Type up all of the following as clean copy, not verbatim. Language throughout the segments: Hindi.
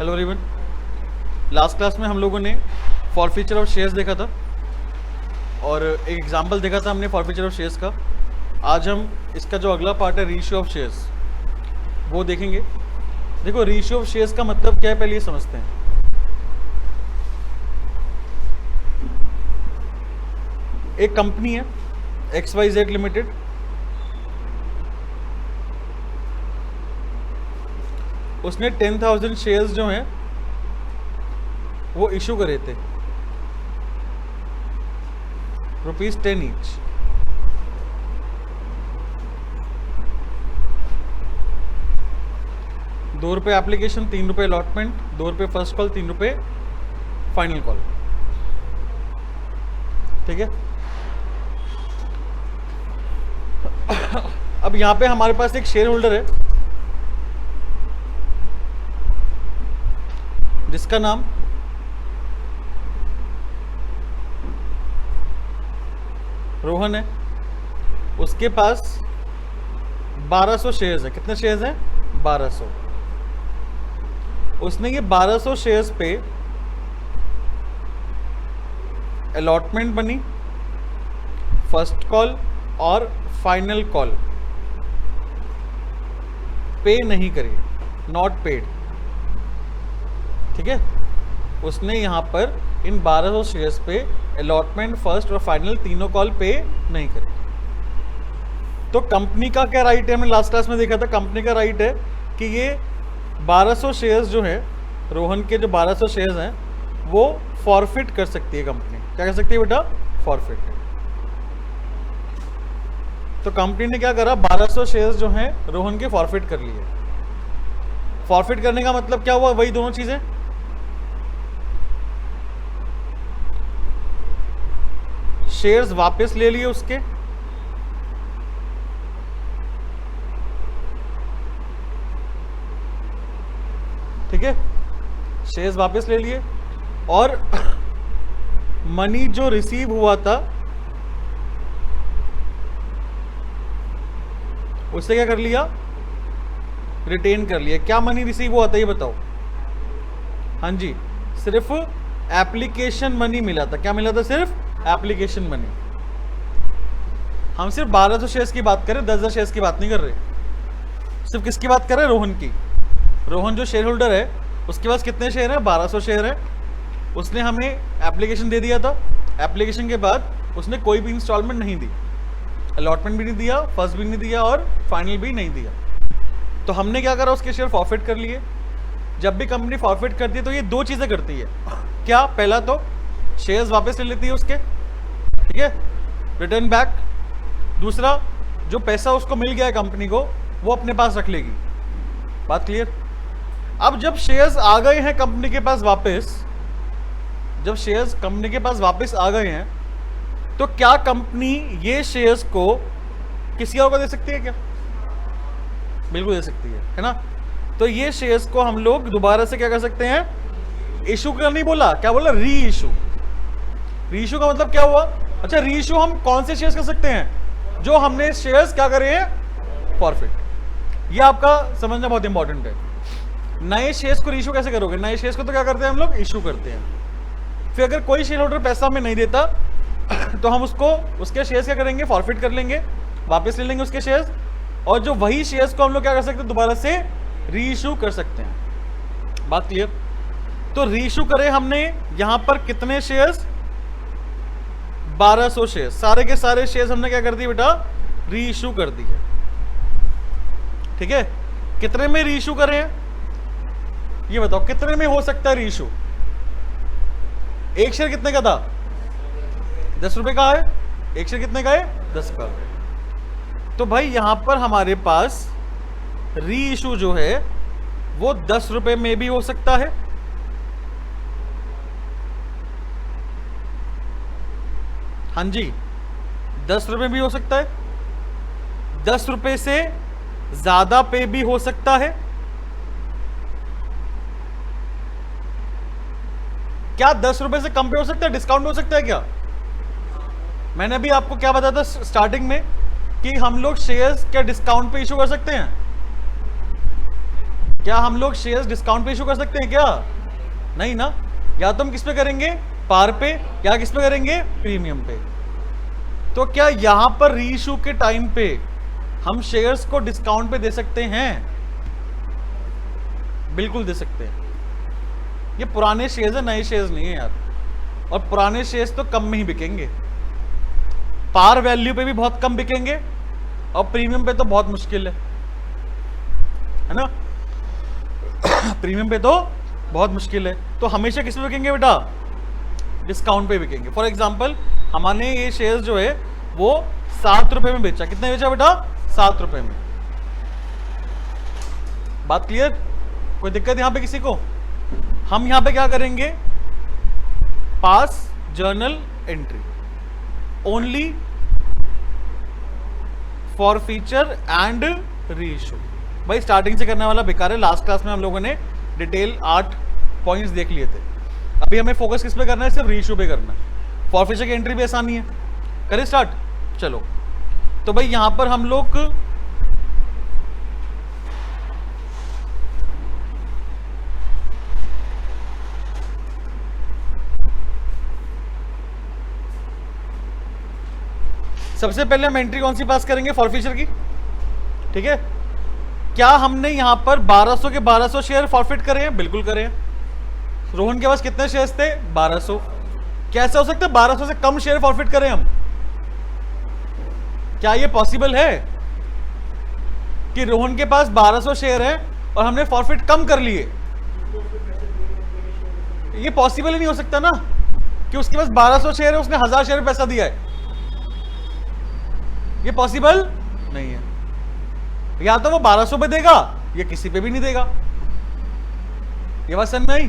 हेलो एवरीवन, लास्ट क्लास में हम लोगों ने फॉरफीचर ऑफ शेयर्स देखा था और एक एग्जांपल देखा था हमने फॉरफीचर ऑफ शेयर्स का। आज हम इसका जो अगला पार्ट है रेशियो ऑफ शेयर्स वो देखेंगे। देखो, रेशियो ऑफ शेयर्स का मतलब क्या है पहले ये समझते हैं। एक कंपनी है XYZ लिमिटेड, उसने 10,000 शेयर्स जो हैं वो इशू करे थे ₹10 each. ₹2 application, ₹3 allotment, ₹2 first call, ₹3 final call. ठीक है। अब यहां पे हमारे पास एक शेयर होल्डर है जिसका नाम रोहन है। उसके पास 1200 शेयर्स है। कितने शेयर्स हैं? 1200। उसने ये 1200 शेयर्स पे अलॉटमेंट बनी, फर्स्ट कॉल और फाइनल कॉल पे नहीं करी, नॉट पेड। ठीक है। उसने यहां पर इन 1200 शेयर्स पे अलॉटमेंट, फर्स्ट और फाइनल तीनों कॉल पे नहीं करी। तो कंपनी का क्या राइट है? हमने लास्ट क्लास में देखा था। कंपनी का राइट है कि ये 1200 शेयर्स जो है, रोहन के जो 1200 शेयर्स हैं वो फॉरफिट कर सकती है कंपनी। क्या कर सकती है बेटा? फॉरफिट। तो कंपनी ने क्या करा? 1200 शेयर्स जो हैं रोहन के फॉरफिट कर लिए। फॉरफिट करने का मतलब क्या हुआ? वही दोनों चीजें। शेयर्स वापस ले लिए उसके, ठीक है, शेयर्स वापस ले लिए और मनी जो रिसीव हुआ था उससे क्या कर लिया? रिटेन कर लिया। क्या मनी रिसीव हुआ था ये बताओ? हाँ जी, सिर्फ एप्लीकेशन मनी मिला था। क्या मिला था? सिर्फ एप्लीकेशन मनी। हम सिर्फ 1200 शेयर्स की बात करें, 10,000 शेयर्स की बात नहीं कर रहे। सिर्फ किसकी बात कर रहे हैं? रोहन की। रोहन जो शेयर होल्डर है उसके पास कितने शेयर हैं? 1200 शेयर है। उसने हमें एप्लीकेशन दे दिया था। एप्लीकेशन के बाद उसने कोई भी इंस्टॉलमेंट नहीं दी, अलॉटमेंट भी नहीं दिया, फर्स्ट भी नहीं दिया और फाइनल भी नहीं दिया। तो हमने क्या करा? उसके शेयर फॉरफिट कर लिए। जब भी कंपनी फॉरफिट करती है तो ये दो चीजें करती है। क्या? पहला तो शेयर्स वापस ले लेती है उसके, ठीक है, रिटर्न बैक। दूसरा, जो पैसा उसको मिल गया है कंपनी को वो अपने पास रख लेगी। बात क्लियर? अब जब शेयर्स आ गए हैं कंपनी के पास वापस, जब शेयर्स कंपनी के पास वापस आ गए हैं तो क्या कंपनी ये शेयर्स को किसी और को दे सकती है? क्या? बिल्कुल दे सकती है ना। तो ये शेयर्स को हम लोग दोबारा से क्या कर सकते हैं? इशू कर, नहीं बोला, क्या बोला? री इशू। री इशू का मतलब क्या हुआ? अच्छा, री इशू हम कौन से शेयर्स कर सकते हैं? जो हमने शेयर्स क्या करे हैं? फॉरफिट। ये आपका समझना बहुत इंपॉर्टेंट है। नए शेयर्स को री इशू कैसे करोगे? नए शेयर्स को तो क्या करते हैं हम लोग? इशू करते हैं। फिर अगर कोई शेयर होल्डर पैसा हमें नहीं देता तो हम उसको, उसके शेयर्स क्या करेंगे? फॉरफिट कर लेंगे, वापस ले लेंगे उसके शेयर्स। और जो वही शेयर्स को हम लोग क्या कर सकते हैं? दोबारा से री इशू कर सकते हैं। बात क्लियर? तो री इशू करे हमने यहां पर कितने शेयर्स? 1200 शेयर्स। सारे के सारे शेयर्स हमने क्या कर दिए बेटा? री इशू कर दिए। ठीक है। कितने में री इशू करें ये बताओ? कितने में हो सकता है री इशू? एक शेयर कितने का था? 10 रुपए का है। एक शेयर कितने का है? 10 का। तो भाई यहां पर हमारे पास री इशू जो है वो 10 रुपए में भी हो सकता है, हाँ जी, 10 रुपए भी हो सकता है, 10 रुपए से ज्यादा पे भी हो सकता है। क्या 10 रुपए से कम पे हो सकता है? डिस्काउंट हो सकता है क्या? मैंने अभी आपको क्या बताया था स्टार्टिंग में कि हम लोग शेयर्स क्या डिस्काउंट पे इशू कर सकते हैं? क्या हम लोग शेयर्स डिस्काउंट पे इशू कर सकते हैं क्या? नहीं ना। या तो हम किस पे करेंगे, पार पे, या किस पे करेंगे, प्रीमियम पे। तो क्या यहां पर री इशू के टाइम पे हम शेयर्स को डिस्काउंट पे दे सकते हैं? बिल्कुल दे सकते हैं। ये पुराने शेयर्स है, नए शेयर्स नहीं है यार। और पुराने शेयर्स तो कम में ही बिकेंगे, पार वैल्यू पे भी बहुत कम बिकेंगे, और प्रीमियम पे तो बहुत मुश्किल है ना। प्रीमियम पे तो बहुत मुश्किल है। तो हमेशा किस पे बिकेंगे बेटा? डिस्काउंट पे बिकेंगे। फॉर एग्जांपल हमारे ये शेयर्स जो है वो 7 रुपए में बेचा। कितने बेचा बेटा? 7 रुपए में। बात क्लियर? कोई दिक्कत यहां पे किसी को? हम यहां पे क्या करेंगे? पास journal entry only for feature and re issue. भाई स्टार्टिंग से करने वाला बेकार है। लास्ट क्लास में हम लोगों ने डिटेल 8 पॉइंट्स देख लिए थे। अभी हमें फोकस किस पे करना है? सिर्फ री इशू पे करना है। फॉर फीचर की एंट्री भी आसानी है। करें स्टार्ट? चलो। तो भाई यहां पर हम लोग सबसे पहले हम एंट्री कौन सी पास करेंगे? फॉर फीचर की। ठीक है। क्या हमने यहां पर 1200 के 1200 शेयर फॉरफिट करे हैं? बिल्कुल करे हैं। रोहन के पास कितने शेयर्स थे? 1200। कैसे हो सकता है 1200 से कम शेयर फॉरफिट करें हम? क्या ये पॉसिबल है कि रोहन के पास 1200 शेयर है और हमने फॉरफिट कम कर लिए? ये पॉसिबल ही नहीं हो सकता ना कि उसके पास 1200 शेयर है, उसने 1000 शेयर पैसा दिया है। ये पॉसिबल नहीं है। या तो वो 1200 पे देगा या किसी पे भी नहीं देगा। ये बात समझ में आई?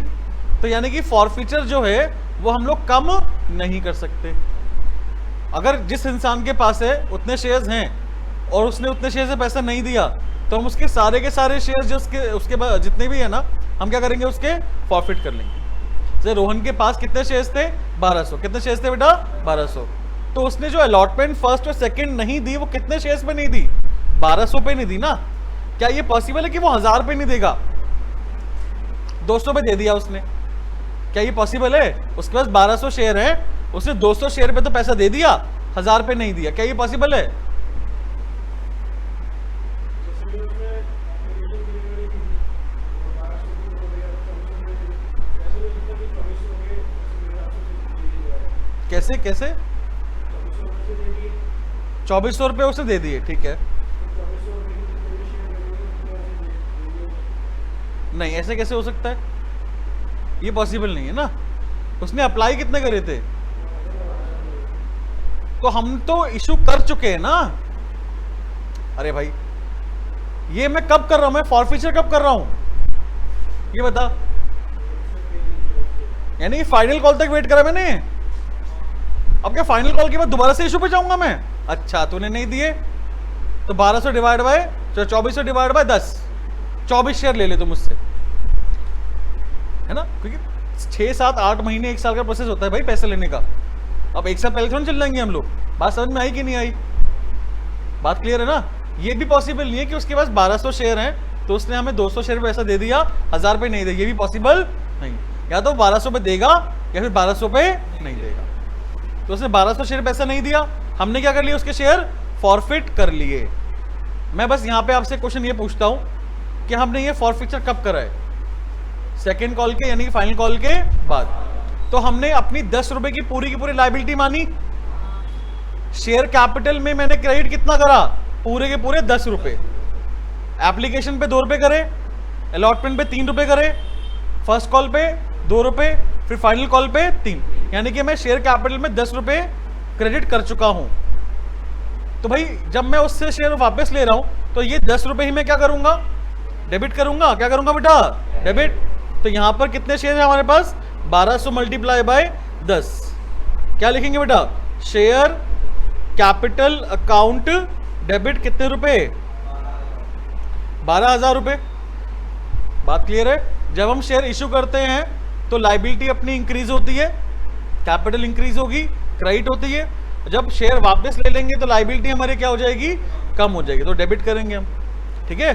तो यानी कि फॉरफीचर जो है वो हम लोग कम नहीं कर सकते। अगर जिस इंसान के पास है उतने शेयर्स हैं और उसने उतने शेयर से पैसा नहीं दिया, तो हम उसके सारे शेयर्स जो उसके जितने भी है ना, हम क्या करेंगे? उसके फॉरफिट कर लेंगे। जैसे रोहन के पास कितने शेयर्स थे? 1200। कितने शेयर्स थे बेटा? 1200। तो उसने जो अलॉटमेंट फर्स्ट और सेकंड नहीं दी, वो कितने शेयर्स पे नहीं दी? 1200 पे नहीं दी ना। क्या ये पॉसिबल है कि वो 1000 पे नहीं देगा? 200 पे दे दिया उसने। क्या ये पॉसिबल है? उसके पास 1200 शेयर है, उसने 200 शेयर पे तो पैसा दे दिया, 1000 पे नहीं दिया। क्या ये पॉसिबल है? कैसे कैसे? 2400 रुपये उसने दे दिए। ठीक है। नहीं, ऐसे कैसे हो सकता है? ये पॉसिबल नहीं है ना। उसने अप्लाई कितने करे थे? तो हम तो इशू कर चुके हैं ना। अरे भाई, ये मैं कब कर रहा हूं? मैं फॉरफीचर कब कर रहा हूं ये बता। यानी फाइनल कॉल तक वेट करा मैंने। अब क्या फाइनल कॉल के बाद दोबारा से इशू पे जाऊंगा मैं? अच्छा, तूने नहीं दिए तो 1200 divide by 2400 divide by 10, 24 share ले ले तो मुझसे, है ना। क्योंकि 6, 7, 8 महीने 1 साल का प्रोसेस होता है भाई पैसे लेने का। अब एक साल पहले थोड़ा चल जाएंगे हम लोग। बात समझ में आई कि नहीं आई? बात क्लियर है ना। ये भी पॉसिबल नहीं है कि उसके पास 1200 शेयर हैं तो उसने हमें 200 शेयर पैसा दे दिया, 1000 पे नहीं दे। ये भी पॉसिबल नहीं। या तो 1200 पे देगा या फिर 1200 पे नहीं देगा। तो उसने 1200 शेयर पैसा नहीं दिया, हमने क्या कर लिया? उसके शेयर फॉरफिट कर लिए। मैं बस यहां पे आपसे क्वेश्चन ये पूछता हूं कि हमने ये फॉरफिचर कब करा है? सेकेंड कॉल के यानी कि फाइनल कॉल के बाद। तो हमने अपनी 10 रुपए की पूरी लायबिलिटी मानी। शेयर कैपिटल में मैंने क्रेडिट कितना करा? पूरे के पूरे 10 रुपए। एप्लीकेशन पे 2 रुपए करे, अलॉटमेंट पे 3 रुपए करे, फर्स्ट कॉल पे 2 रुपए, फिर फाइनल कॉल पे 3। यानी कि मैं शेयर कैपिटल में 10 रुपए क्रेडिट कर चुका हूं। तो भाई जब मैं उससे शेयर वापस ले रहा हूं तो ये 10 रुपए ही मैं क्या करूंगा? डेबिट करूंगा। क्या करूंगा बेटा? डेबिट। तो यहां पर कितने शेयर है हमारे पास? 1200 मल्टीप्लाई बाय 10। क्या लिखेंगे बेटा? शेयर कैपिटल अकाउंट डेबिट कितने रुपए? 12,000 रुपए। बात क्लियर है? जब हम शेयर इशू करते हैं तो लायबिलिटी अपनी इंक्रीज होती है, कैपिटल इंक्रीज होगी, क्रेडिट होती है। जब शेयर वापस ले लेंगे तो लायबिलिटी हमारी क्या हो जाएगी? कम हो जाएगी। तो डेबिट करेंगे हम। ठीक है।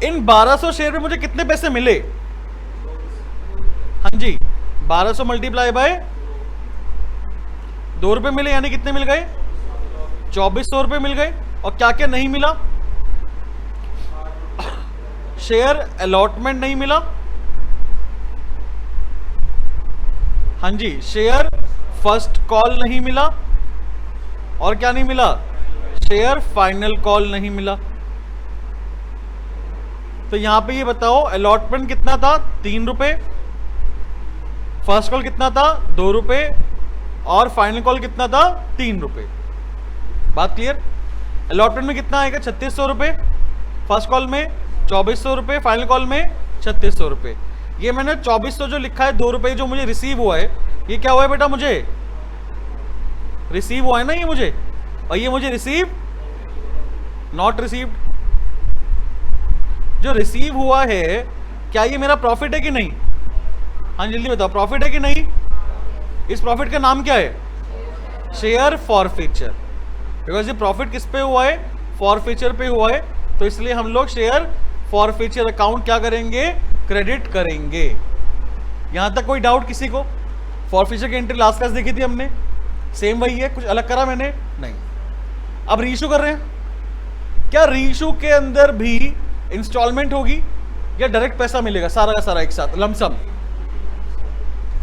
इन 1200 शेयर में मुझे कितने पैसे मिले? हाँ जी, 1200 मल्टीप्लाई बाय 2 रुपए मिले, यानी कितने मिल गए? 2400 रुपए मिल गए। और क्या क्या नहीं मिला? शेयर अलॉटमेंट नहीं मिला। हाँ जी, शेयर फर्स्ट कॉल नहीं मिला। और क्या नहीं मिला? शेयर फाइनल कॉल नहीं मिला। तो यहां पे ये बताओ, अलॉटमेंट कितना था? 3 रुपए। फर्स्ट कॉल कितना था? 2 रुपए। और फाइनल कॉल कितना था? 3 रुपए। बात क्लियर? अलॉटमेंट में कितना आएगा? 3600 रुपए। फर्स्ट कॉल में 2400 रुपए, फाइनल कॉल में 3600 रुपए। ये मैंने 2400 जो लिखा है, 2 रुपए जो मुझे रिसीव हुआ है, ये क्या हुआ है बेटा? मुझे रिसीव हुआ है ना ये मुझे। और ये मुझे रिसीव नॉट रिसीव्ड। जो रिसीव हुआ है, क्या ये मेरा प्रॉफिट है कि नहीं? हाँ जल्दी बताओ, प्रॉफिट है कि नहीं? इस प्रॉफिट का नाम क्या है? Share forfeiture. बिकॉज ये प्रॉफिट किस पे हुआ है? फॉरफीचर पे हुआ है। तो इसलिए हम लोग शेयर फॉरफीचर अकाउंट क्या करेंगे? क्रेडिट करेंगे। यहां तक कोई डाउट किसी को? फॉरफीचर की एंट्री लास्ट क्लास देखी थी हमने, सेम वही है, कुछ अलग करा मैंने? नहीं। अब रीइशू कर रहे हैं। क्या रीइशू के अंदर भी इंस्टॉलमेंट होगी या डायरेक्ट पैसा मिलेगा सारा का सारा एक साथ लमसम?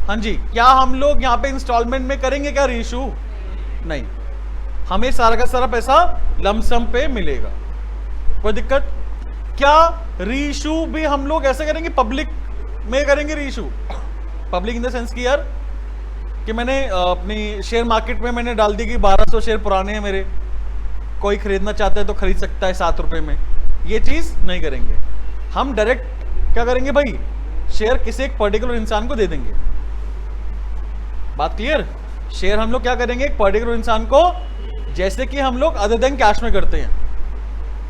हाँ जी, क्या हम लोग यहाँ पे इंस्टॉलमेंट में करेंगे क्या रीइशू? नहीं, हमें सारा का सारा पैसा लमसम पे मिलेगा। कोई दिक्कत? क्या रीइशू भी हम लोग ऐसे करेंगे, पब्लिक में करेंगे reissue? Public in the sense की यार कि मैंने अपनी शेयर मार्केट में मैंने डाल दी कि 1200 शेयर पुराने हैं मेरे, कोई खरीदना चाहता है तो खरीद सकता है 7 रुपए में। ये चीज नहीं करेंगे। हम डायरेक्ट क्या करेंगे भाई? शेयर किसी एक पर्टिकुलर इंसान को दे देंगे। बात क्लियर? शेयर हम लोग क्या करेंगे? एक पर्टिकुलर इंसान को, जैसे कि हम लोग अदर देन कैश में करते हैं।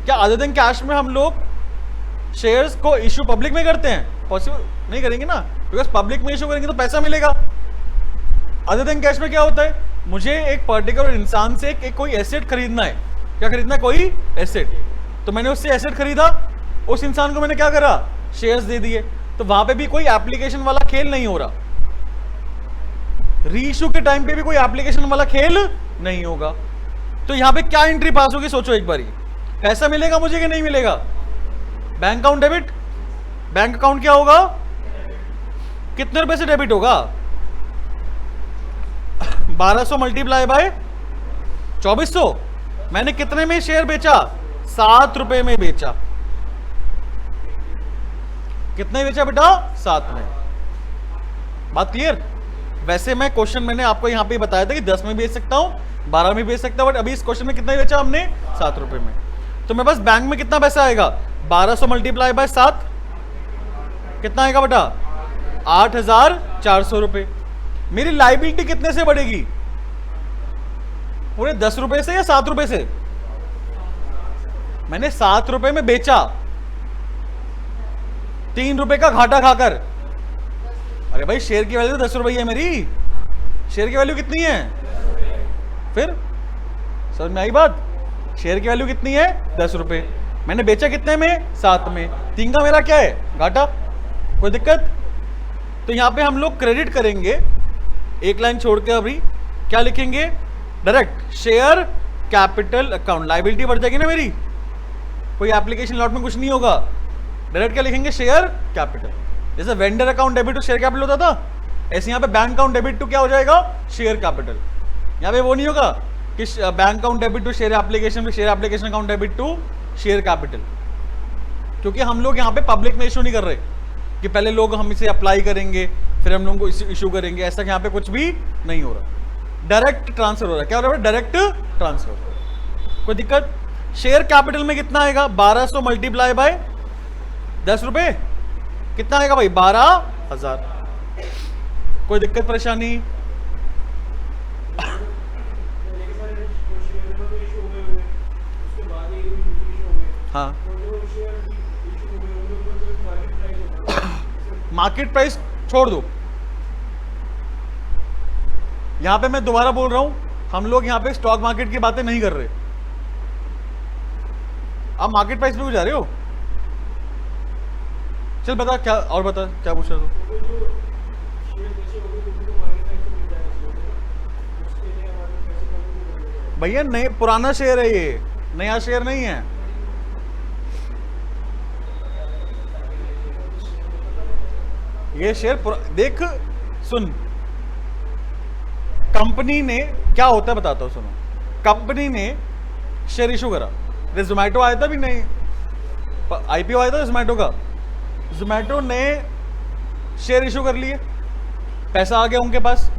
क्या अदर देन कैश में हम लोग शेयर्स को इश्यू पब्लिक में करते हैं? पॉसिबल नहीं करेंगे ना, बिकॉज पब्लिक में इश्यू करेंगे तो पैसा मिलेगा। अदर देन कैश में क्या होता है? मुझे एक पर्टिकुलर इंसान से एक कोई एसेट खरीदना है। क्या खरीदना है? कोई एसेट। तो मैंने उससे एसेट खरीदा, उस इंसान को मैंने क्या करा? शेयर्स दे दिए। तो वहां पे भी कोई एप्लीकेशन वाला खेल नहीं हो रहा। रीइश्यू के टाइम पे भी कोई एप्लीकेशन वाला खेल नहीं होगा। तो यहां पे क्या एंट्री पास होगी? सोचो एक बारी। पैसा मिलेगा मुझे कि नहीं मिलेगा? Bank account debit. Bank account क्या होगा? कितने रुपए से डेबिट होगा? 1200 मल्टीप्लाई बाय 2400। मैंने कितने में शेयर बेचा? 7 रुपए में बेचा। कितने बेचा बेटा? 7 में। बात क्लियर? वैसे मैं क्वेश्चन मैंने आपको यहां पे बताया था कि 10 में बेच सकता हूं, 12 में बेच सकता हूं, बट अभी इस क्वेश्चन में कितना बेचा हमने? 7 रुपए में। तो मेरे पास बैंक में कितना पैसा आएगा? 1200 मल्टीप्लाई बाय 7 कितना आएगा बेटा? 8400 रुपए। मेरी लाइबिलिटी कितने से बढ़ेगी? पूरे 10 रुपए से या 7 रुपए से? मैंने 7 रुपए में बेचा, 3 रुपए का घाटा खाकर। अरे भाई शेयर की वैल्यू 10 रुपए है मेरी। शेयर की वैल्यू कितनी है? फिर समझ में आई बात? शेयर की वैल्यू कितनी है? 10 रुपए। मैंने बेचा कितने में? 7 में। 3 का मेरा क्या है? घाटा। कोई दिक्कत? तो यहां पे हम लोग क्रेडिट करेंगे, एक लाइन छोड़ के। अभी क्या लिखेंगे? Direct share capital account. Liability बढ़ जाएगी ना मेरी, कोई एप्लीकेशन लॉट में कुछ नहीं होगा। डायरेक्ट क्या लिखेंगे? Share capital. जैसे vendor account debit to share capital होता था, ऐसे यहां पे बैंक अकाउंट डेबिट टू क्या हो जाएगा? Share capital. यहां पे वो नहीं होगा कि bank account debit to share application, share application account debit to share capital, क्योंकि हम लोग यहाँ पे पब्लिक में इशू नहीं कर रहे कि पहले लोग हम इसे अप्लाई करेंगे फिर हम लोगों को इशू करेंगे। ऐसा यहाँ पे कुछ भी नहीं हो रहा, डायरेक्ट ट्रांसफर हो रहा है। क्या हो रहा है? Direct transfer. कोई दिक्कत? शेयर कैपिटल में कितना आएगा? 1200 मल्टीप्लाई बाय 10 रुपए कितना आएगा भाई? 12,000। कोई दिक्कत परेशानी? हाँ, मार्केट प्राइस छोड़ दो। यहां पे मैं दोबारा बोल रहा हूं, हम लोग यहां पे स्टॉक मार्केट की बातें नहीं कर रहे। आप मार्केट प्राइस पे क्यों जा रहे हो? चल बता क्या, और बता क्या पूछ रहा तू। भैया नए पुराना शेयर है ये, नया शेयर नहीं है। ये शेयर देख सुन, कंपनी ने क्या होता है बताता हूं सुनो। कंपनी ने शेयर इशू करा, जोमेटो आया था भी नहीं, आईपीओ आया था जोमेटो का, जोमेटो ने शेयर इशू कर लिए, पैसा आ गया उनके पास,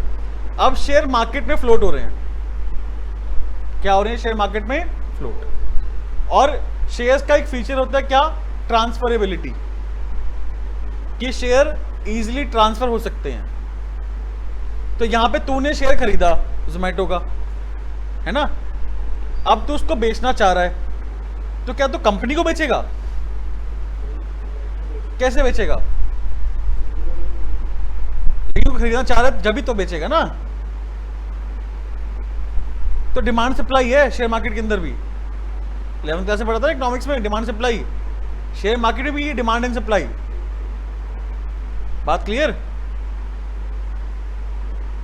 अब शेयर मार्केट में फ्लोट हो रहे हैं। क्या हो रहे हैं शेयर मार्केट में? फ्लोट। और शेयर्स का एक फीचर होता है क्या? ट्रांसफरेबिलिटी, कि शेयर इजीली ट्रांसफर हो सकते हैं। तो यहां पे तूने शेयर खरीदा जोमेटो का, है ना, अब तू उसको बेचना चाह रहा है, तो क्या तू कंपनी को बेचेगा? कैसे बेचेगा? लेकिन खरीदना चाह रहा है जब भी तो बेचेगा ना। तो डिमांड सप्लाई है शेयर मार्केट के अंदर भी, 11th क्लास से पढ़ा था इकोनॉमिक्स में, डिमांड सप्लाई। शेयर मार्केट में भी डिमांड एंड सप्लाई। बात क्लियर?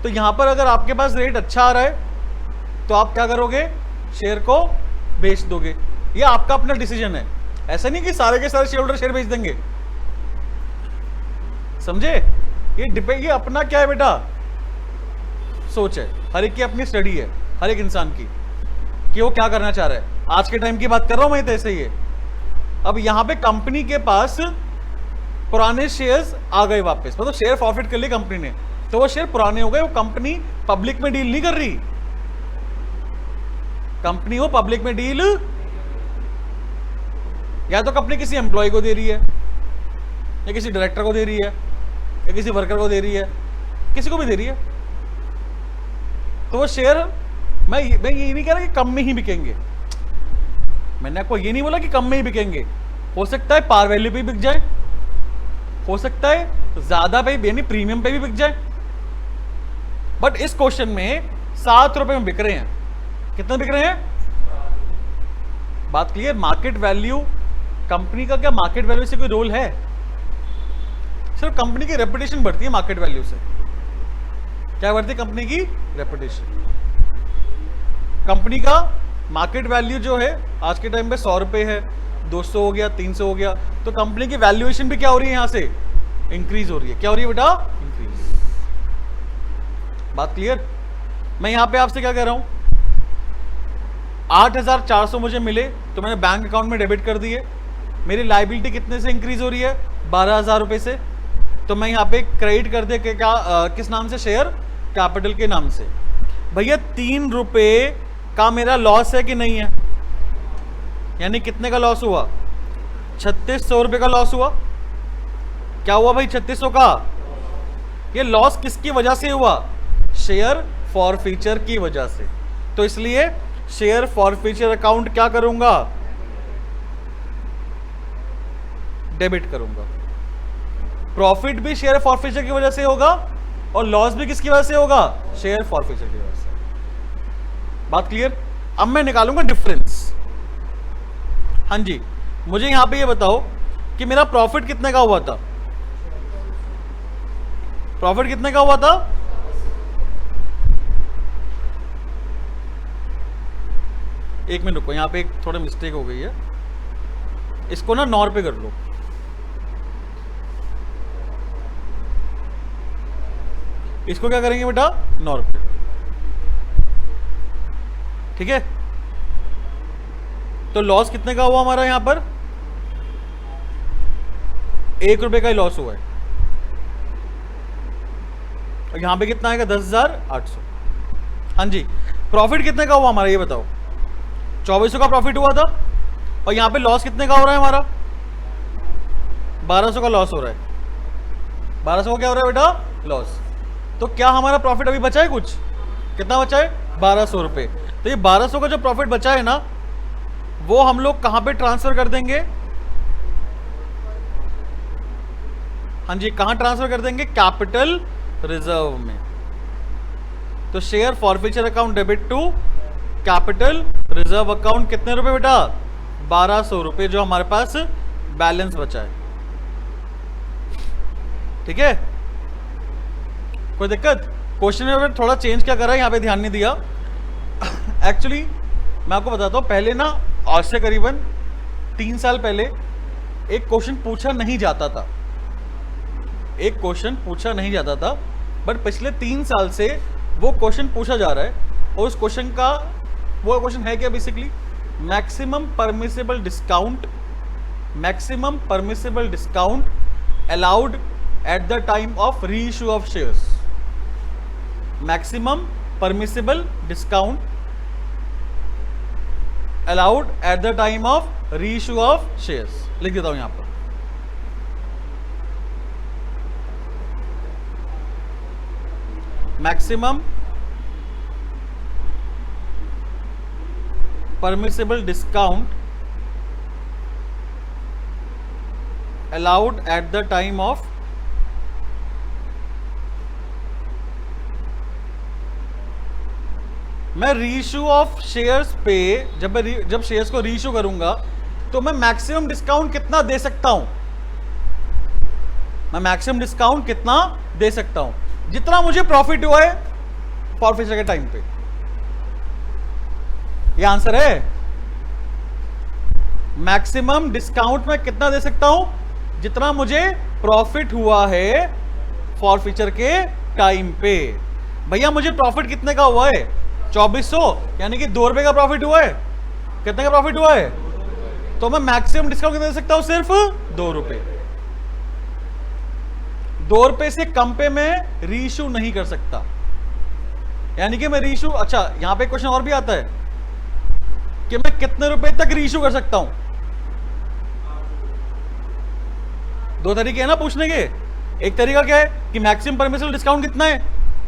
तो यहां पर अगर आपके पास रेट अच्छा आ रहा है तो आप क्या करोगे? शेयर को बेच दोगे। ये आपका अपना डिसीजन है, ऐसा नहीं कि सारे के सारे शेयर होल्डर शेयर बेच देंगे, समझे? ये अपना क्या है बेटा, सोच है, हर एक की अपनी स्टडी है, हर एक इंसान की, कि वो क्या करना चाह रहा है। आज के टाइम की बात कर रहा हूं मैं, तो ऐसे ही है। अब यहां पे कंपनी के पास पुराने शेयर्स आ गए वापस, मतलब शेयर फॉरफिट कर लिए कंपनी ने, तो वो शेयर पुराने हो गए। वो कंपनी पब्लिक में डील नहीं कर रही, कंपनी वो पब्लिक में डील या तो कंपनी किसी एम्प्लॉय को दे रही है, या किसी डायरेक्टर को दे रही है, या किसी वर्कर को दे रही है, किसी को भी दे रही है। तो वो शेयर मैं ये नहीं कह रहा कि कम में ही बिकेंगे, मैंने आपको ये नहीं बोला कि कम में ही बिकेंगे। हो सकता है पार वैल्यू पे भी बिक जाए, हो सकता है ज्यादा पे यानी प्रीमियम पे भी बिक जाए, बट इस क्वेश्चन में 7 रुपए में बिक रहे हैं। कितने बिक रहे हैं? बात क्लियर? मार्केट वैल्यू, कंपनी का क्या मार्केट वैल्यू से कोई रोल है? सिर्फ कंपनी की रेपुटेशन बढ़ती है मार्केट वैल्यू से। क्या बढ़ती है? कंपनी की रेपुटेशन। कंपनी का मार्केट वैल्यू जो है आज के टाइम पे 100 रुपए है, 200 हो गया, 300 हो गया, तो कंपनी की वैल्यूएशन भी क्या हो रही है? यहां से इंक्रीज हो रही है। क्या हो रही है बेटा? इंक्रीज। बात क्लियर? मैं यहां पे आपसे क्या कह रहा हूं, 8,400 मुझे मिले तो मैंने बैंक अकाउंट में डेबिट कर दिए, मेरी लायबिलिटी कितने से इंक्रीज हो रही है? 12,000 रुपए से। तो मैं यहां पे क्रेडिट कर दे के क्या किस नाम से? शेयर कैपिटल के नाम से। भैया 3 रुपए का मेरा लॉस है कि नहीं है? यानी कितने का लॉस हुआ? 3600 रुपए का लॉस हुआ। क्या हुआ भाई? 3600 का। ये लॉस किसकी वजह से हुआ? शेयर फॉरफीचर की वजह से। तो इसलिए शेयर फॉरफीचर अकाउंट क्या करूंगा? डेबिट करूंगा। प्रॉफिट भी शेयर फॉरफीचर की वजह से होगा और लॉस भी किसकी वजह से होगा? शेयर फॉरफीचर की वजह से। बात क्लियर? अब मैं निकालूंगा डिफरेंस। हाँ जी, मुझे यहां पे ये बताओ कि मेरा प्रॉफिट कितने का हुआ था? प्रॉफिट कितने का हुआ था? एक मिनट रुको, यहां पे एक थोड़ा मिस्टेक हो गई है, इसको ना 9 रुपए कर लो। इसको क्या करेंगे बेटा? 9 रुपए। ठीक है, तो लॉस कितने का हुआ हमारा? यहां पर 1 रुपए का ही लॉस हुआ है। और यहां पे कितना आएगा? 10,800। हाँ जी, प्रॉफिट कितने का हुआ हमारा ये बताओ? 2400 का प्रॉफिट हुआ था और यहां पे लॉस कितने का हो रहा है हमारा? 1200 का लॉस हो रहा है। 1200 का क्या हो रहा है बेटा? लॉस। तो क्या हमारा प्रॉफिट अभी बचा है कुछ? कितना बचा है? 1200 रुपए। तो ये 1200 का जो प्रॉफिट बचा है ना, वो हम लोग कहां पे ट्रांसफर कर देंगे? हाँ जी, कहां ट्रांसफर कर देंगे? कैपिटल रिजर्व में। तो share forfeiture account debit to capital reserve account. कितने रुपए बेटा? 1200 रुपए जो हमारे पास बैलेंस बचा है। ठीक है, कोई दिक्कत? क्वेश्चन में थोड़ा चेंज क्या करा है, यहाँ पे ध्यान नहीं दिया। एक्चुअली मैं आपको बताता हूँ, पहले ना आज से करीबन 3 साल पहले एक क्वेश्चन पूछा नहीं जाता था, एक क्वेश्चन पूछा नहीं जाता था, बट पिछले 3 साल से वो क्वेश्चन पूछा जा रहा है। और उस क्वेश्चन का वो क्वेश्चन है क्या, basically maximum permissible discount, maximum permissible discount allowed at the time of reissue of shares, maximum permissible discount allowed at the time of reissue of shares. लिख देता हूं यहां पर, maximum permissible discount allowed at the time of मैं रीइश्यू ऑफ शेयर्स पे जब शेयर्स को रीइश्यू करूंगा तो मैं मैक्सिमम डिस्काउंट कितना दे सकता हूं, मैं मैक्सिमम डिस्काउंट कितना दे सकता हूं, जितना मुझे प्रॉफिट हुआ है फॉरफिचर के टाइम पे। ये आंसर है, मैक्सिमम डिस्काउंट मैं कितना दे सकता हूं, जितना मुझे प्रॉफिट हुआ है फॉरफिचर के टाइम पे। भैया मुझे प्रॉफिट कितने का हुआ है, 2400, यानी कि 2 रुपए का प्रॉफिट हुआ है। कितने का प्रॉफिट हुआ है, तो मैं मैक्सिमम डिस्काउंट कितना दे सकता हूं, सिर्फ 2 रुपए। 2 रुपए से कम पे मैं रीइश्यू नहीं कर सकता, यानी कि मैं रीइश्यू, अच्छा यहां पे क्वेश्चन और भी आता है कि मैं कितने रुपए तक रीइश्यू कर सकता हूं। 2 तरीके हैं ना पूछने के, एक तरीका क्या है कि मैक्सिमम परमिसिबल डिस्काउंट कितना है,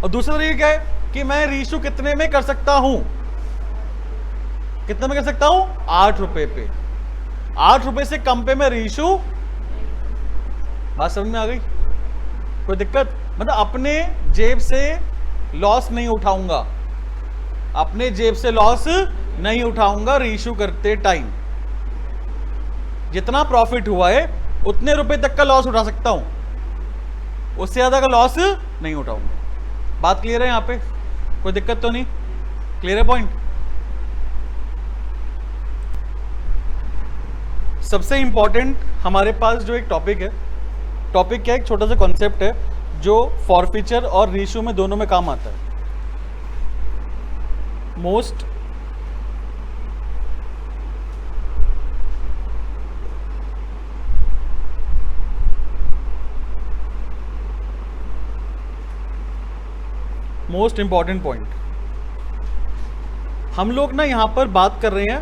और दूसरा तरीका क्या है कि मैं रीइश्यू कितने में कर सकता हूं, कितने में कर सकता हूं, 8 रुपए पे। 8 रुपए से कम पे मैं रीइश्यू, बात समझ में आ गई? कोई दिक्कत? मतलब अपने जेब से लॉस नहीं उठाऊंगा, अपने जेब से लॉस नहीं उठाऊंगा रीइश्यू करते टाइम। जितना प्रॉफिट हुआ है उतने रुपए तक का लॉस उठा सकता हूं, उससे ज्यादा का लॉस नहीं उठाऊंगा। बात क्लियर है यहां पे? कोई दिक्कत तो नहीं? क्लियर है पॉइंट? सबसे इंपॉर्टेंट हमारे पास जो एक टॉपिक है, टॉपिक क्या है, एक छोटा सा कॉन्सेप्ट है जो फॉरफिचर और रीइश्यू में दोनों में काम आता है। मोस्ट इंपॉर्टेंट पॉइंट, हम लोग ना यहां पर बात कर रहे हैं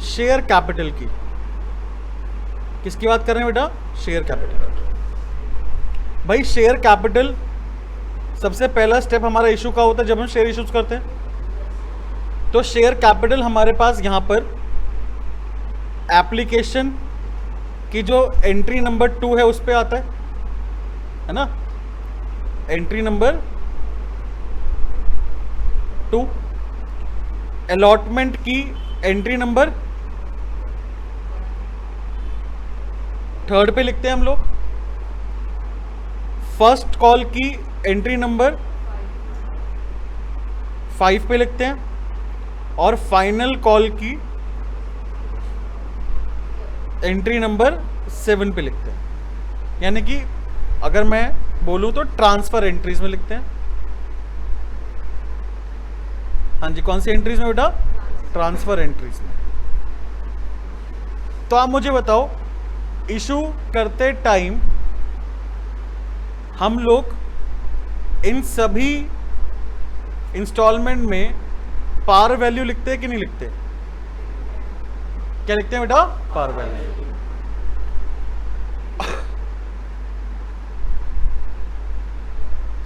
शेयर कैपिटल की। किसकी बात कर रहे हैं बेटा? Share capital. भाई शेयर कैपिटल सबसे पहला स्टेप हमारा इशू का होता है जब हम शेयर इशूज करते हैं। तो शेयर कैपिटल हमारे पास यहां पर एप्लीकेशन की जो एंट्री नंबर 2 है उस पे आता है ना, एंट्री नंबर 2। अलॉटमेंट की एंट्री नंबर 3 पे लिखते हैं हम लोग। फर्स्ट कॉल की एंट्री नंबर 5 पे लिखते हैं, और फाइनल कॉल की एंट्री नंबर 7 पे लिखते हैं। यानी कि अगर मैं बोलूं तो ट्रांसफर एंट्रीज में लिखते हैं। हाँ जी, कौन सी एंट्रीज में बेटा? ट्रांसफर एंट्रीज में। तो आप मुझे बताओ, इशू करते टाइम हम लोग इन सभी इंस्टॉलमेंट में पार वैल्यू लिखते हैं कि नहीं लिखते? क्या लिखते हैं बेटा? Par value.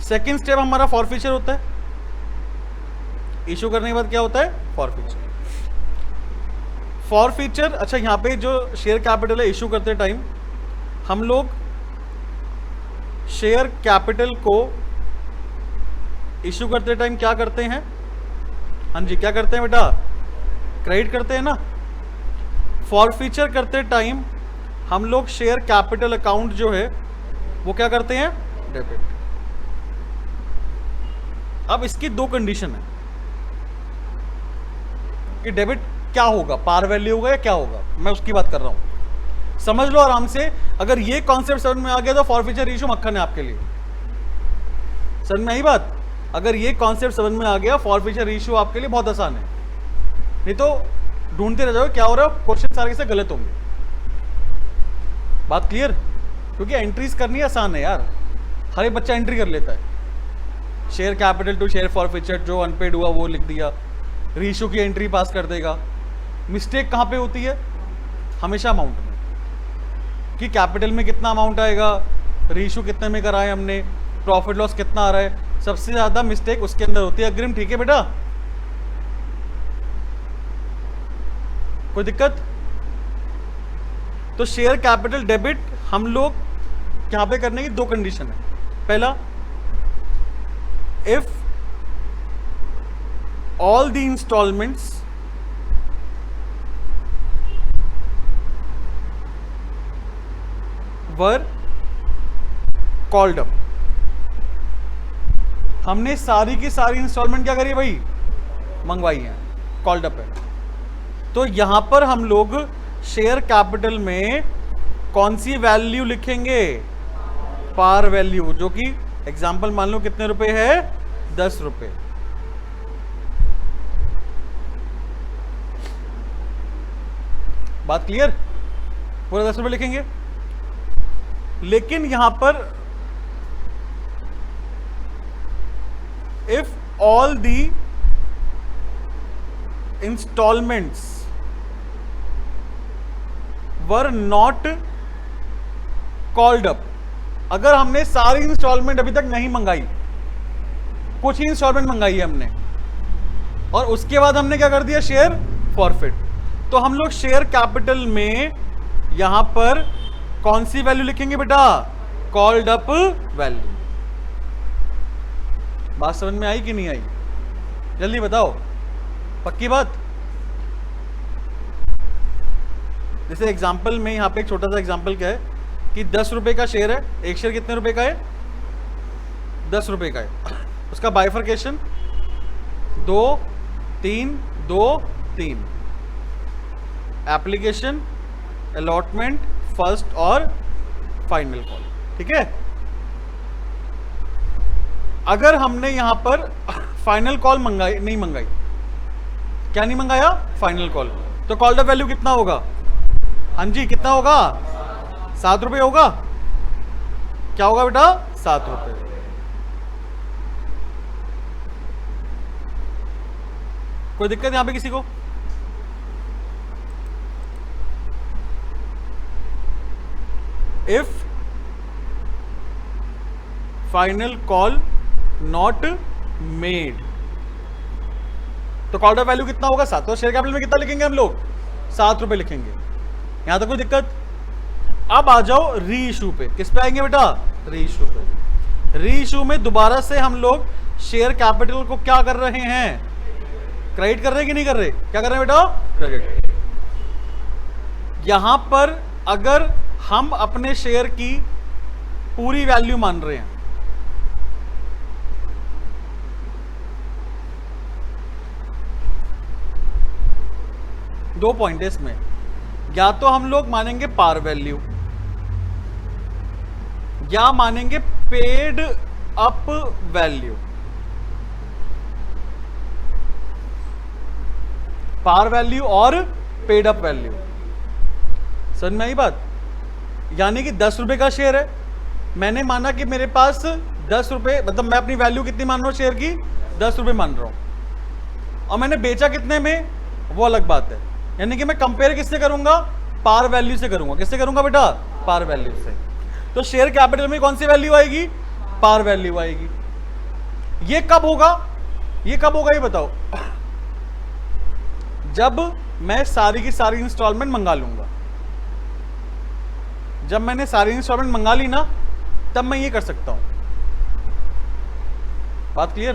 सेकेंड स्टेप हमारा फॉरफिचर होता है। इशू करने के बाद क्या होता है? फॉरफिचर। फॉरफिचर, अच्छा यहां पे जो शेयर कैपिटल है, इशू करते टाइम हम लोग शेयर कैपिटल को इशू करते टाइम क्या करते हैं? हाँ जी, क्या करते हैं बेटा? क्रेडिट करते हैं ना। फॉरफिचर करते टाइम हम लोग शेयर कैपिटल अकाउंट जो है वो क्या करते हैं, डेबिट। अब इसकी दो कंडीशन है कि डेबिट क्या होगा, पार वैल्यू होगा या क्या होगा, मैं उसकी बात कर रहा हूं। समझ लो आराम से, अगर ये कॉन्सेप्ट समझ में आ गया तो फॉरफीचर इशू मक्खन है आपके लिए। समझ में आई बात? अगर ये कॉन्सेप्ट समझ में आ गया, फॉरफीचर इशू आपके लिए बहुत आसान है। नहीं तो ढूंढते रह जाओगे क्या हो रहा है, क्वेश्चन सारे से गलत होंगे। बात क्लियर? क्योंकि एंट्रीज करनी आसान है यार, हर एक बच्चा एंट्री कर लेता है। Share capital to share forfeiture, जो अनपेड हुआ वो लिख दिया, रीइश्यू की एंट्री पास कर देगा। मिस्टेक कहाँ पे होती है? हमेशा अमाउंट में, कि कैपिटल में कितना अमाउंट आएगा, रीइश्यू कितने में कराए हमने, प्रॉफिट लॉस कितना आ रहा है, सबसे ज्यादा मिस्टेक उसके अंदर होती है। अग्रिम ठीक है बेटा? कोई दिक्कत? तो शेयर कैपिटल डेबिट हम लोग यहां पे करने की दो कंडीशन है। पहला, if all the instalments were called up, हमने सारी की सारी इंस्टॉलमेंट क्या करी भाई, मंगवाई है, कॉल्ड अप है। तो यहां पर हम लोग शेयर कैपिटल में कौन सी वैल्यू लिखेंगे, पार वैल्यू, जो कि एग्जांपल मान लो कितने रुपए है, 10 रुपए। बात क्लियर? पूरा 10 रुपए लिखेंगे। लेकिन यहां पर if all the instalments were not called up, अगर हमने सारी इंस्टॉलमेंट अभी तक नहीं मंगाई, कुछ ही इंस्टॉलमेंट मंगाई है हमने, और उसके बाद हमने क्या कर दिया, शेयर फॉरफिट, तो हम लोग शेयर कैपिटल में यहां पर कौन सी वैल्यू लिखेंगे बेटा, कॉल्ड अप वैल्यू। बात समझ में आई कि नहीं आई? जल्दी बताओ, पक्की बात? जैसे एग्जाम्पल में यहां पे एक छोटा सा एग्जाम्पल क्या है कि 10 रुपए का शेयर है, एक शेयर कितने रुपए का है, 10 रुपए का है। उसका बाइफर्केशन 2 3 2 3, एप्लीकेशन, अलॉटमेंट, फर्स्ट और फाइनल कॉल। ठीक है? अगर हमने यहां पर फाइनल कॉल मंगाई, नहीं मंगाई, क्या नहीं मंगाया, फाइनल कॉल, तो कॉल्ड अप वैल्यू कितना होगा, हाँ जी कितना होगा, 7 रुपए होगा। क्या होगा बेटा, 7 रुपए। कोई दिक्कत यहां पे किसी को? If final call not made, तो कॉल्ड अप वैल्यू कितना होगा, 7। तो शेयर कैपिटल में कितना लिखेंगे हम लोग, 7 रुपए लिखेंगे। यहां तक कोई दिक्कत? अब आ जाओ री इशू पे। किस पे आएंगे बेटा, री इशू पे। री इशू में दोबारा से हम लोग शेयर कैपिटल को क्या कर रहे हैं, क्रेडिट कर रहे हैं कि नहीं कर रहे, क्या कर रहे हैं बेटा, क्रेडिट। यहां पर अगर हम अपने शेयर की पूरी वैल्यू मान रहे हैं, दो पॉइंट है इसमें, या तो हम लोग मानेंगे पार वैल्यू या मानेंगे paid up value. Par value और पेड अप वैल्यू, समझ में आई बात? यानी कि 10 रुपए का शेयर है, मैंने माना कि मेरे पास 10 रुपए, मतलब मैं अपनी वैल्यू कितनी मान रहा हूं शेयर की, 10 रुपए मान रहा हूं, और मैंने बेचा कितने में, वो अलग बात है। यानी कि मैं कंपेयर किससे करूंगा, पार वैल्यू से करूंगा। किससे करूंगा बेटा, पार वैल्यू से। तो शेयर कैपिटल में कौन सी वैल्यू आएगी, पार वैल्यू आएगी। ये कब होगा, ये कब होगा ये बताओ, जब मैं सारी की सारी इंस्टॉलमेंट मंगा लूंगा। जब मैंने सारी इंस्टॉलमेंट मंगा ली ना, तब मैं ये कर सकता हूं। बात क्लियर?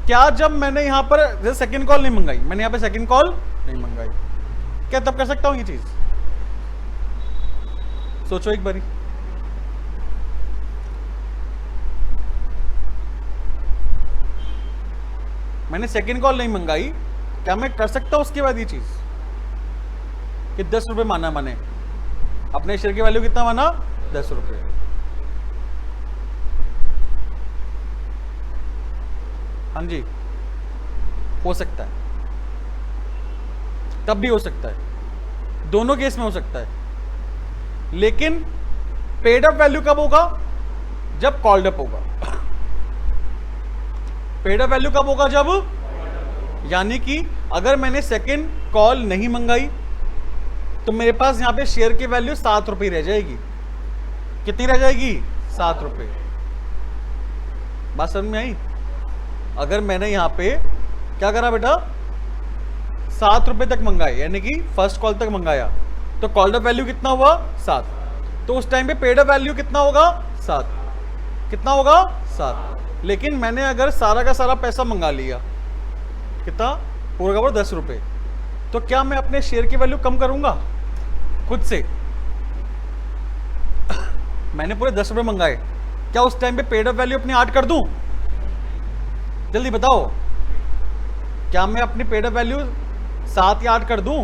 क्या जब मैंने यहां पर जैसे सेकंड कॉल नहीं मंगाई, मैंने यहां पे सेकंड कॉल नहीं मंगाई, क्या तब कर सकता हूं ये चीज? सोचो एक बारी। मैंने सेकंड कॉल नहीं मंगाई, क्या मैं कर सकता हूं उसके बाद ये चीज कि 10 रुपए माना मैंने, अपने शेयर की वैल्यू कितना माना 10 रुपए। हाँ जी, हो सकता है, तब भी हो सकता है, दोनों केस में हो सकता है। लेकिन पेड अप वैल्यू कब होगा? जब कॉल्ड अप होगा। पेड अप वैल्यू कब होगा? जब, यानी कि अगर मैंने सेकंड कॉल नहीं मंगाई तो मेरे पास यहां पे शेयर की वैल्यू 7 रुपए रह जाएगी। कितनी रह जाएगी? 7 रुपए। बात समझ में आई? अगर मैंने यहां पे क्या करा बेटा, 7 रुपए तक मंगाए, यानी कि फर्स्ट कॉल तक मंगाया, तो कॉल्ड अप वैल्यू कितना हुआ? 7। तो उस टाइम पे पेड अप वैल्यू कितना होगा? 7। कितना होगा? 7। लेकिन मैंने अगर सारा का सारा पैसा मंगा लिया, कितना? पूरा का पूरा 10 रुपए, तो क्या मैं अपने शेयर की वैल्यू कम करूंगा खुद से? मैंने पूरे 10 रुपए मंगाए, क्या उस टाइम पे पेड अप वैल्यू अपनी 8 कर दूं? जल्दी बताओ, क्या मैं अपनी पेड अप वैल्यू 7 या 8 कर दूं?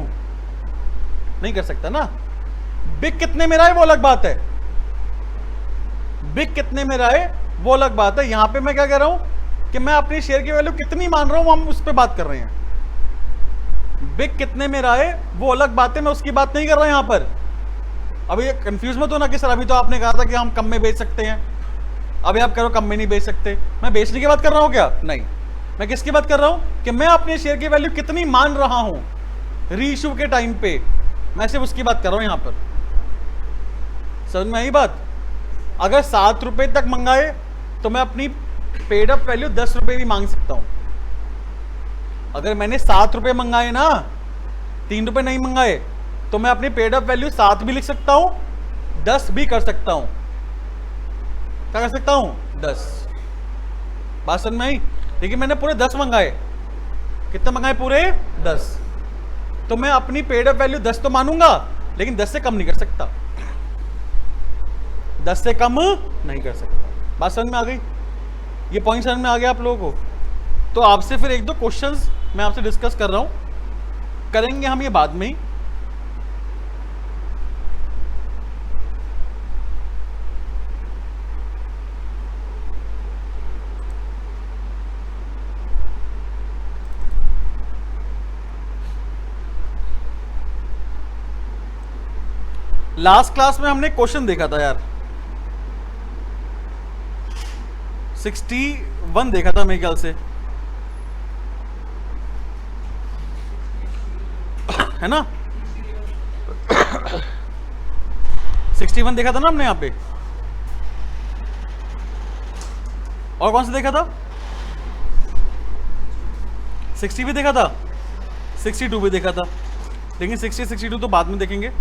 नहीं कर सकता ना। बिग कितने में रहा है वो अलग बात है, बिग कितने में रहा है वो अलग बात है। यहां पे मैं क्या कह रहा हूं कि मैं अपनी शेयर की वैल्यू कितनी मान रहा हूं, हम उस पर बात कर रहे हैं। बिग कितने में रहा है वो अलग बात है, मैं उसकी बात नहीं कर रहा यहां पर। अभी कंफ्यूज मत हो ना कि सर अभी तो आपने कहा था कि हम कम में बेच सकते हैं, अभी आप करो कम में नहीं बेच सकते। मैं बेचने की बात कर रहा हूं क्या? नहीं, मैं किसकी बात कर रहा हूं कि मैं अपने शेयर की वैल्यू कितनी मान रहा हूं रीइश्यू के टाइम पे, मैं सिर्फ उसकी बात कर रहा हूं यहां पर। समझ में आई बात? अगर 7 रुपए तक मंगाए तो मैं अपनी पेड अप वैल्यू 10 रुपए भी मांग सकता हूं। अगर मैंने 7 रुपए मंगाए ना, 3 रुपए नहीं मंगाए, तो मैं अपनी पेड अप वैल्यू 7 भी लिख सकता हूं, 10 भी कर सकता हूं। क्या कर सकता हूं? 10। बात समझ में आई? लेकिन मैंने पूरे 10 मंगाए, कितने मंगाए? पूरे 10। तो मैं अपनी पेड अप वैल्यू 10 तो मानूंगा, लेकिन 10 से कम नहीं कर सकता, 10 से कम नहीं कर सकता। बात समझ में आ गई? ये पॉइंट समझ में आ गया आप लोगों को? तो आपसे फिर 1-2 क्वेश्चंस मैं आपसे डिस्कस कर रहा हूं, करेंगे हम ये बाद में ही। लास्ट क्लास में हमने क्वेश्चन देखा था यार, 61 देखा था मेरे ख्याल से, है ना? 61 देखा था ना हमने यहां पे। और कौन सा देखा था? 60 भी देखा था, 62 भी देखा था, लेकिन 60 62 तो बाद में देखेंगे।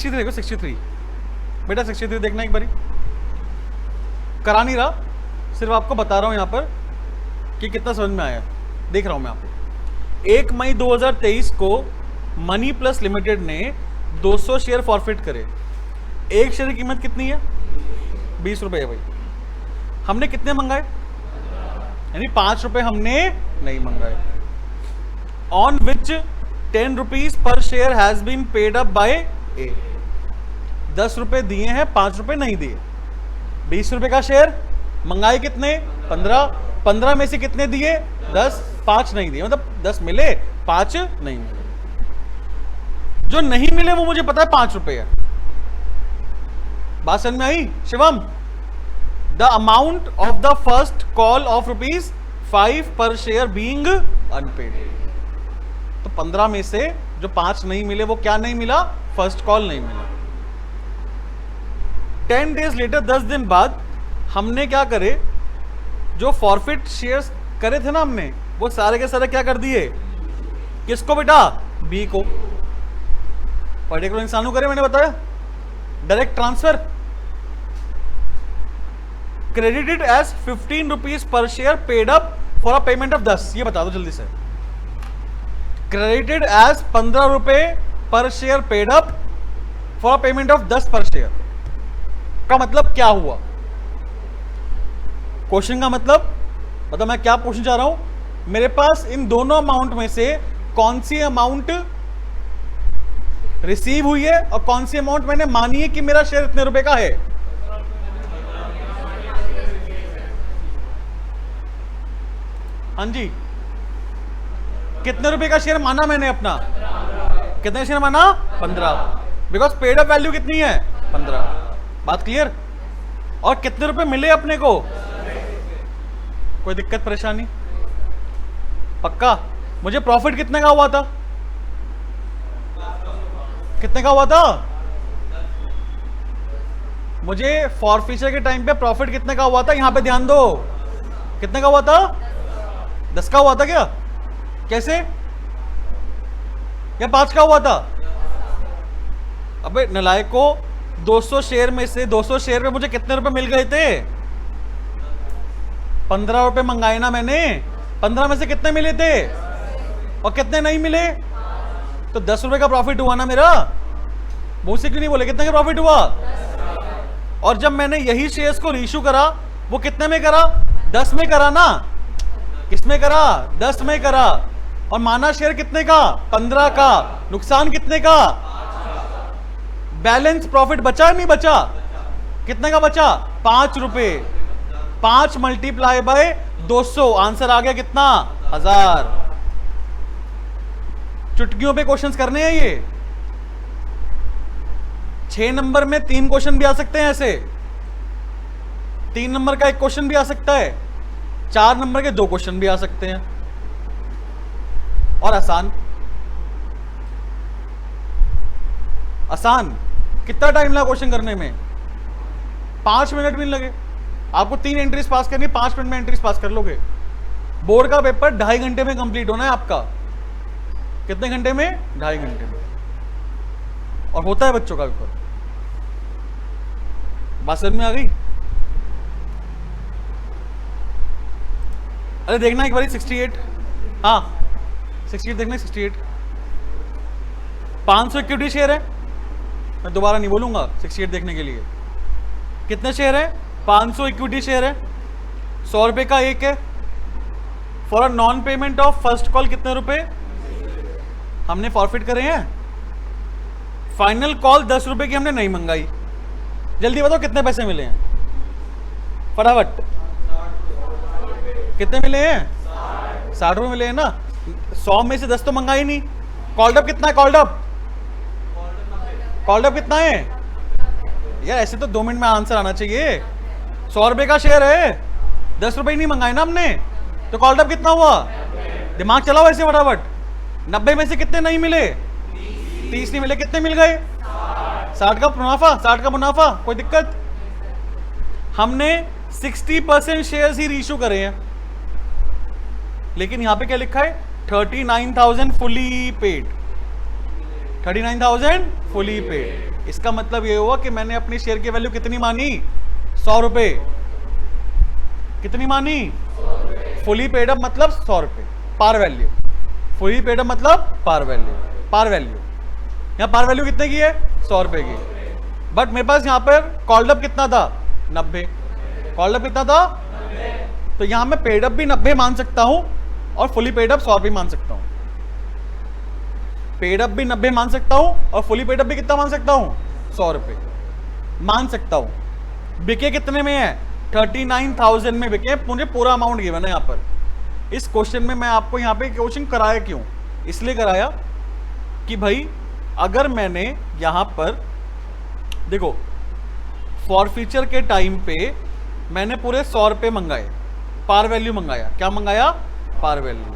देखो 63 बेटा, 63 देखना एक बारी। करा नहीं रहा, सिर्फ आपको बता रहा हूं यहां पर कि कितना समझ में आया। देख रहा हूं मैं आपको। 1 मई 2023 को मनी प्लस लिमिटेड ने 200 शेयर फॉरफिट करे। एक शेयर की कीमत कितनी है? 20 रुपए है भाई। हमने कितने मंगाए? यानी 5 रुपए हमने नहीं मंगाए। ऑन विच 10 रुपीज पर share has been paid up by a. 10 रुपए दिए हैं, 5 रुपए नहीं दिए। 20 रुपए का शेयर मंगाए कितने? 15। 15 में से कितने दिए? 10। 5 नहीं दिए, मतलब 10 मिले, 5 नहीं मिले। जो नहीं मिले वो मुझे पता है 5 रुपए है। बात समझ में आई Shivam? The amount of the first call of ₹5 पर शेयर बीइंग अनपेड। तो 15 में से जो 5 नहीं मिले वो क्या नहीं मिला? फर्स्ट कॉल नहीं मिला। 10 डेज लेटर, 10 दिन बाद हमने क्या करे, जो फॉरफिट शेयर्स करे थे ना हमने, वो सारे के सारे क्या कर दिए? किसको बेटा? बी को। पर्टिकुलर इंसान को करे, मैंने बताया direct transfer. Credited as 15 rupees पर share paid up for a payment of 10। ये बता दो जल्दी से। क्रेडिटेड एज 15 रुपए पर share paid up for a payment of 10 पर शेयर का मतलब क्या हुआ? क्वेश्चन का मतलब मैं क्या पूछना चाह रहा हूं, मेरे पास इन दोनों अमाउंट में से कौन सी अमाउंट रिसीव हुई है और कौन सी अमाउंट मैंने मानी है कि मेरा शेयर इतने रुपए का है? हाँ जी, कितने रुपए का शेयर माना मैंने अपना? कितने शेयर माना? 15, बिकॉज पेड अप वैल्यू कितनी है? 15। बात क्लियर? और कितने रुपए मिले अपने को? कोई दिक्कत परेशानी? पक्का? मुझे प्रॉफिट कितने का हुआ था? कितने का हुआ था? मुझे फॉरफिचर के टाइम पे प्रॉफिट कितने का हुआ था? यहां पे ध्यान दो, कितने का हुआ था? 10 का हुआ था क्या? कैसे? या 5 का हुआ था? अबे नलायक को, 200 शेयर में से 200 शेयर में मुझे कितने रुपए मिल गए थे? 15 रुपए मंगाए ना मैंने। 15 में से कितने मिले थे और कितने नहीं मिले? तो 10 रुपए का प्रॉफिट हुआ ना मेरा। मुंह से क्यों नहीं बोले कितने का प्रॉफिट हुआ? और जब मैंने यही शेयर्स को रीइश्यू करा, वो कितने में करा? 10 में करा ना। किसमें करा? 10 में करा। और माना शेयर कितने का? 15 का। नुकसान कितने का? बैलेंस प्रॉफिट बचा नहीं बचा? कितने का बचा? 5 रुपए। 5 मल्टीप्लाई बाय 200, आंसर आ गया कितना? 1000। चुटकियों पे क्वेश्चंस करने हैं ये। 6 नंबर में 3 क्वेश्चन भी आ सकते हैं ऐसे। 3 नंबर का एक क्वेश्चन भी आ सकता है, 4 नंबर के 2 क्वेश्चन भी आ सकते हैं। और आसान आसान कितना टाइम लगा क्वेश्चन करने में? 5 मिनट भी नहीं लगे। आपको 3 एंट्रीज पास करनी, 5 मिनट में एंट्रीज पास कर लोगे। बोर्ड का पेपर 2.5 घंटे में कंप्लीट होना है आपका। कितने घंटे में? 2.5 घंटे में। और होता है बच्चों का पेपर। बात समझ में आ गई? अरे देखना एक बार 68, हाँ 68 देखना, 68 500 इक्विटी शेयर है। मैं दोबारा नहीं बोलूंगा 68 देखने के लिए। कितने शेयर है? 500 इक्विटी शेयर है। 100 रुपए का एक है। For a non payment of first call कितने रुपए हमने फॉरफिट करे हैं? फाइनल कॉल 10 रुपए की हमने नहीं मंगाई। जल्दी बताओ कितने पैसे मिले हैं? फटाफट। कितने मिले हैं? 60 रुपए मिले हैं ना। 100 में से 10 तो मंगाई नहीं। कॉल्ड अप कितना है? कॉल्ड अप कितना है यार? ऐसे तो 2 मिनट में आंसर आना चाहिए। 100 रुपए का शेयर है, 10 रुपए नहीं मंगाए ना हमने, तो कॉल्ड अप कितना हुआ? दिमाग चलाओ ऐसे फटाफट। 90 में से कितने नहीं मिले? 30 नहीं मिले। कितने मिल गए? 60 का मुनाफा। 60 का मुनाफा। कोई दिक्कत? हमने 60% शेयर्स ही रीइश्यू करे हैं, लेकिन यहां पे क्या लिखा है? 39,000 फुली पेड। 39,000 fully paid. इसका मतलब ये हुआ कि मैंने अपनी शेयर की वैल्यू कितनी मानी? 100 रुपए। कितनी मानी? फुली पेड अप मतलब 100 रुपए par value. Fully paid up मतलब पार वैल्यू। पार वैल्यू यहां पार वैल्यू कितने की है? 100 रुपए की। बट मेरे पास यहां पर कॉल्ड अप कितना था? 90। कॉल्ड अप कितना था? तो यहां मैं पेड अप भी 90 मान सकता हूं और फुली पेड अप 100 रुपए मान सकता हूं। पेड अप भी 90 मान सकता हूं और फुली पेड अप भी कितना मान सकता हूं? 100 रुपए मान सकता हूं। बिके कितने में है? 39,000 में बिके। मुझे पूरा अमाउंट गिवन है यहां पर। इस क्वेश्चन में मैं आपको यहां पे क्वेश्चन कराया क्यों? इसलिए कराया कि भाई अगर मैंने यहां पर देखो फॉरफीचर के टाइम पे मैंने पूरे 100 रुपए मंगाए, पार वैल्यू मंगाया। क्या मंगाया? Par value.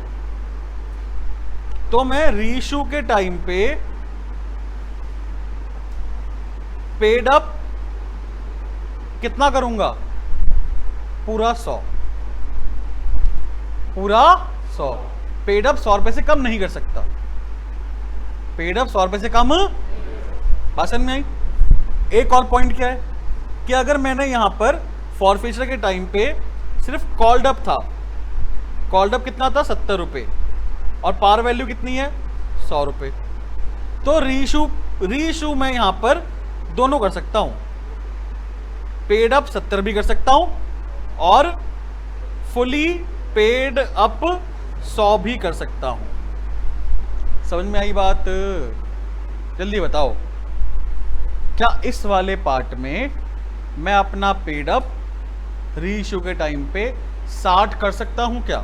तो मैं रीइश्यू के टाइम पे पेड अप कितना करूंगा? पूरा 100। पूरा 100। पेड अप 100 रुपए से कम नहीं कर सकता। पेड अप 100 रुपए से कम। बात समझ में आई? एक और पॉइंट क्या है कि अगर मैंने यहां पर फॉरफिचर के टाइम पे सिर्फ कॉल्ड अप था, कॉल्ड अप कितना था 70 रुपये और पार वैल्यू कितनी है 100 रुपये। तो रीइशू मैं यहां पर दोनों कर सकता हूं, पेड अप 70 भी कर सकता हूं और फुली पेड अप 100 भी कर सकता हूं। समझ में आई बात? जल्दी बताओ, क्या इस वाले पार्ट में मैं अपना पेड अप रीइशू के टाइम पे 60 कर सकता हूं क्या?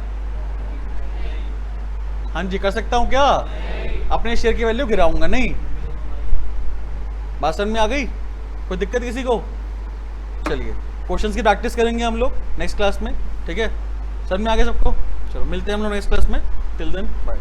हाँ जी, कर सकता हूं क्या? अपने शेयर की वैल्यू गिराऊंगा नहीं। बात समझ में आ गई? कोई दिक्कत किसी को? चलिए क्वेश्चंस की प्रैक्टिस करेंगे हम लोग नेक्स्ट क्लास में, ठीक है? समझ में आ गया सबको? चलो मिलते हैं हम लोग नेक्स्ट क्लास में। Till then bye.